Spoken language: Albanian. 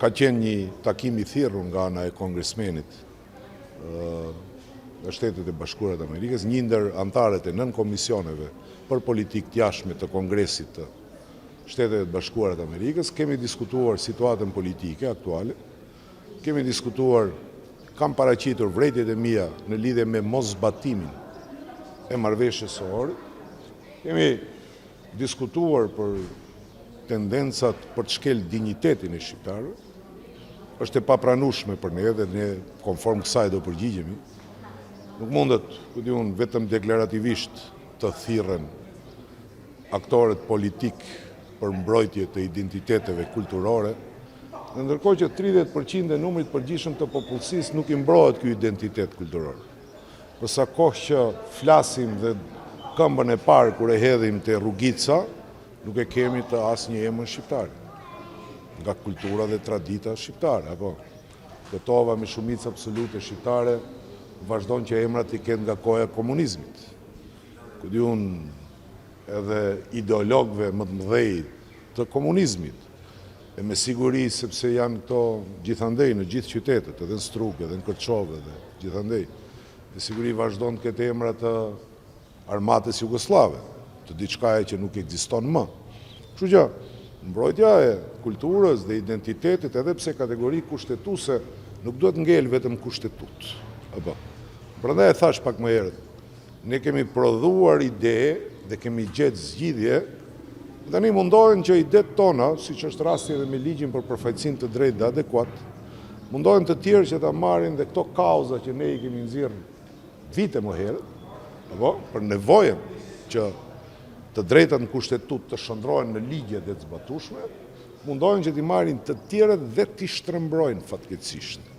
Ka qenë një takim i thirrur nga ana e kongresmenit nga Shtetet e Bashkuara të Amerikës, një ndër antarët e 9 komisioneve për politikë të jashtme të Kongresit të Shtetet e Bashkuara të Amerikës. Kemi diskutuar situatën politike aktuale, kemi diskutuar, kam paraqitur vërejtjet e mia në lidhje me mosbatimin e marrëveshjes së Ohrit. Kemi diskutuar për tendencat për të shkel dinjitetin e shqiptarëve. Është e papranueshme për ne dhe ne konform kësaj do përgjigjemi. Nuk mundet, vetëm deklarativisht të thirren aktorët politik për mbrojtje të identiteteve kulturore, dhe ndërkohë që 30% e numrit përgjithshëm të popullsisë nuk i mbrohet ky identitet kulturor. Për sa kohë që flasim dhe këmbën e parë kur e hedhim te rrugica, nuk e kemi të asnjë emër shqiptar, nga kultura dhe tradita shqiptare, apo Kotova me shumicë absolute shqiptare vazhdon që emrat i kenë nga koha e komunizmit. Ku di unë edhe ideologëve më të mëdhej të komunizmit, e me siguri sepse janë këto gjithandej në gjithë qytetet, edhe në Strugë, edhe në Kërçovë, edhe gjithandej, me siguri vazhdon të ketë emra të armatës jugoslave, të diçkaje që nuk ekziston më. Kështu që mbrojtja e kulturës dhe identitetit, edhe pse kategori kushtetuese nuk duhet ngel vetëm kushtetut. Apo. Prandaj e thash pak më herët, ne kemi prodhuar ide dhe kemi gjetë zgjidhje. Tani mundohen që idetë tona, siç është rasti edhe me ligjin për përfaqësinë të drejtë dhe adekuat, mundohen të tjerë që ta marrin dhe këto kauza që ne i kemi nxjerrë vite më herët, apo për nevojën që të drejtat në kushtetut të shndrohen në ligje dhe të zbatueshme, mundohen që t'i marrin të tjerët dhe t'i shtrembrojnë fatkeqësisht.